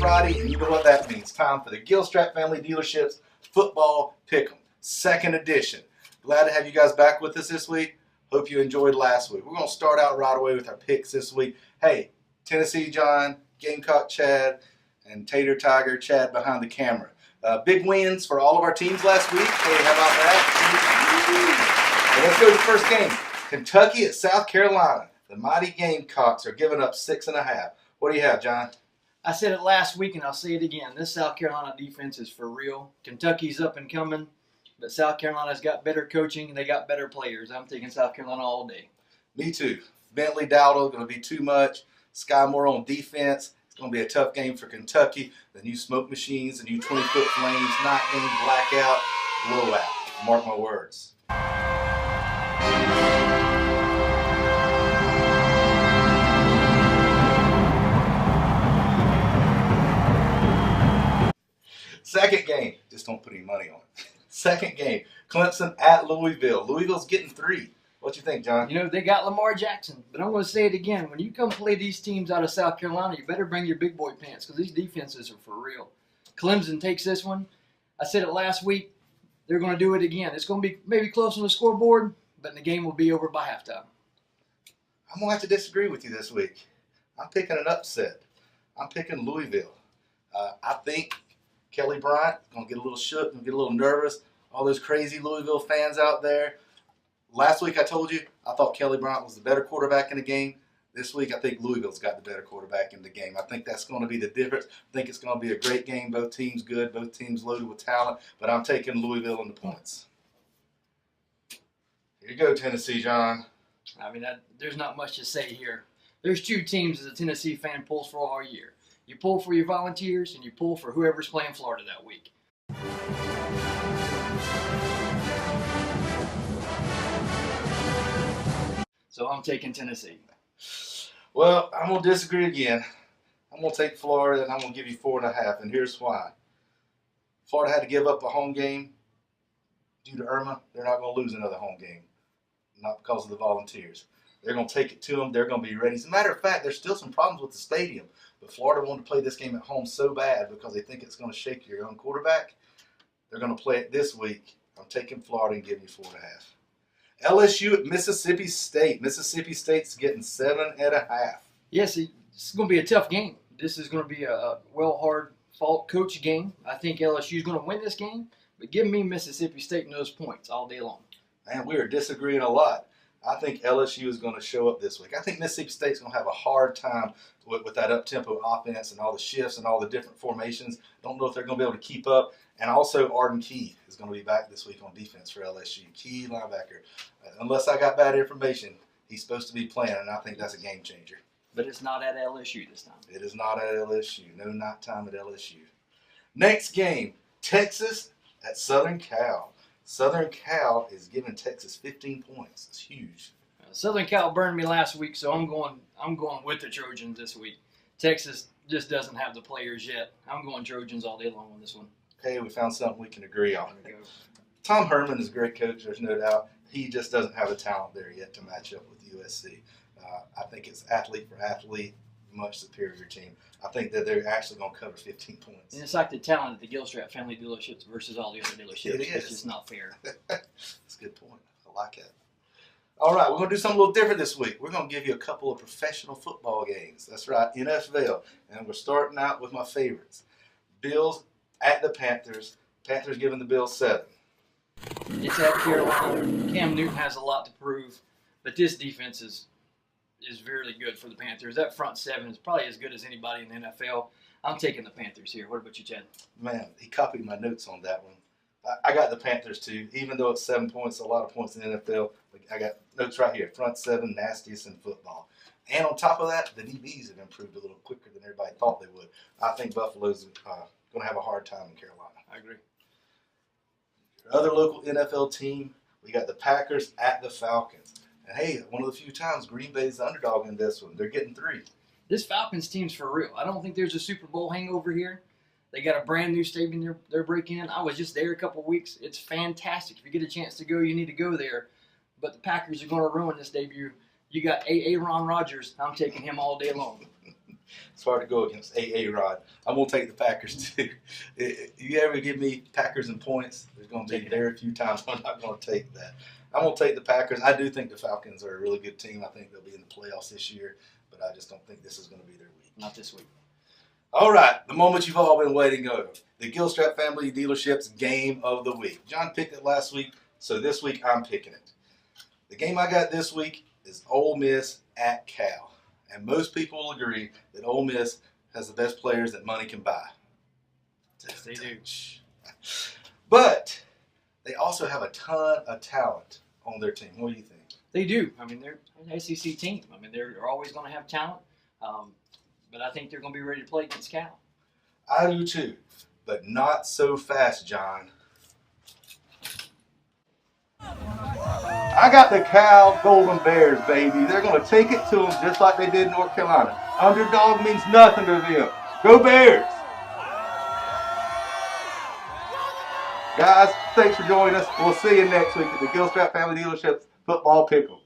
Friday, and you know what that means. Time for the Gilstrap Family Dealerships Football Pickem, second edition. Glad to have you guys back with us this week. Hope you enjoyed last week. We're going to start out right away with our picks this week. Hey, Tennessee John, Gamecock Chad, and Tater Tiger Chad behind the camera. Big wins for all of our teams last week. Hey, how about that? So let's go to the first game. Kentucky at South Carolina. The mighty Gamecocks are giving up 6.5. What do you have, John? I said it last week, and I'll say it again. This South Carolina defense is for real. Kentucky's up and coming, but South Carolina's got better coaching, and they got better players. I'm taking South Carolina all day. Me too. Bentley Dowdle going to be too much. Sky Moore on defense. It's going to be a tough game for Kentucky. The new smoke machines, the new 20-foot flames, night game, blackout, blowout. Mark my words. Second game, just don't put any money on it. Second game, Clemson at Louisville. Louisville's getting 3. What you think, John? You know, they got Lamar Jackson, but I'm going to say it again. When you come play these teams out of South Carolina, you better bring your big boy pants because these defenses are for real. Clemson takes this one. I said it last week. They're going to do it again. It's going to be maybe close on the scoreboard, but the game will be over by halftime. I'm going to have to disagree with you this week. I'm picking an upset. I'm picking Louisville. I think Kelly Bryant is going to get a little shook and get a little nervous. All those crazy Louisville fans out there. Last week I told you I thought Kelly Bryant was the better quarterback in the game. This week I think Louisville's got the better quarterback in the game. I think that's going to be the difference. I think it's going to be a great game. Both teams good. Both teams loaded with talent. But I'm taking Louisville in the points. Here you go, Tennessee, John. I mean, there's not much to say here. There's two teams as a Tennessee fan pulls for all year. You pull for your Volunteers, and you pull for whoever's playing Florida that week. So I'm taking Tennessee. Well, I'm going to disagree again. I'm going to take Florida, and I'm going to give you 4.5, and here's why. Florida had to give up a home game due to Irma. They're not going to lose another home game, not because of the Volunteers. They're going to take it to them. They're going to be ready. As a matter of fact, there's still some problems with the stadium. But Florida wanted to play this game at home so bad because they think it's going to shake your young quarterback. They're going to play it this week. I'm taking Florida and giving you 4.5. LSU at Mississippi State. Mississippi State's getting 7.5. Yes, it's going to be a tough game. This is going to be a hard-fought coach game. I think LSU is going to win this game. But give me Mississippi State and those points all day long. Man, we are disagreeing a lot. I think LSU is going to show up this week. I think Mississippi State's going to have a hard time with that up-tempo offense and all the shifts and all the different formations. Don't know if they're going to be able to keep up. And also Arden Key is going to be back this week on defense for LSU. Key linebacker. Unless I got bad information, he's supposed to be playing, and I think that's a game changer. But it's not at LSU this time. It is not at LSU. No night time at LSU. Next game, Texas at Southern Cal. Southern Cal is giving Texas 15 points. It's huge. Southern Cal burned me last week, so I'm going with the Trojans this week. Texas just doesn't have the players yet. I'm going Trojans all day long on this one. Okay, we found something we can agree on. Tom Herman is a great coach, there's no doubt. He just doesn't have the talent there yet to match up with USC. I think it's athlete for athlete, much superior team. I think that they're actually going to cover 15 points. And it's like the talent at the Gilstrap Family Dealerships versus all the other dealerships. It is. It's just not fair. That's a good point. I like it. All right, we're going to do something a little different this week. We're going to give you a couple of professional football games. That's right, NFL. And we're starting out with my favorites. Bills at the Panthers. Panthers giving the Bills 7. It's at Carolina. Cam Newton has a lot to prove, but this defense is really good for the Panthers. That front 7 is probably as good as anybody in the NFL. I'm taking the Panthers here. What about you, Chad? Man, he copied my notes on that one. I got the Panthers too, even though it's 7 points, a lot of points in the NFL. I got notes right here. Front 7, nastiest in football. And on top of that, the DBs have improved a little quicker than everybody thought they would. I think Buffalo's going to have a hard time in Carolina. I agree. Other local NFL team, we got the Packers at the Falcons. And hey, one of the few times Green Bay's the underdog in this one. They're getting 3. This Falcons team's for real. I don't think there's a Super Bowl hangover here. They got a brand new stadium they're breaking in. I was just there a couple of weeks. It's fantastic. If you get a chance to go, you need to go there. But the Packers are going to ruin this debut. You got Aaron Rodgers. I'm taking him all day long. It's hard to go against Rod. I'm gonna take the Packers too. You ever give me Packers and points? There's gonna be very few times I'm not gonna take that. I'm gonna take the Packers. I do think the Falcons are a really good team. I think they'll be in the playoffs this year, but I just don't think this is gonna be their week. Not this week. All right, the moment you've all been waiting over. The Gilstrap Family Dealerships Game of the Week. John picked it last week, so this week I'm picking it. The game I got this week is Ole Miss at Cal. And most people will agree that Ole Miss has the best players that money can buy. Yes, they do. But they also have a ton of talent on their team. What do you think? They do. I mean, they're an SEC team. I mean, they're always going to have talent. But I think they're going to be ready to play against Cal. I do too, but not so fast, John. I got the Cal Golden Bears, baby. They're going to take it to them just like they did in North Carolina. Underdog means nothing to them. Go Bears! Guys, thanks for joining us. We'll see you next week at the Gilstrap Family Dealerships Football Pickem.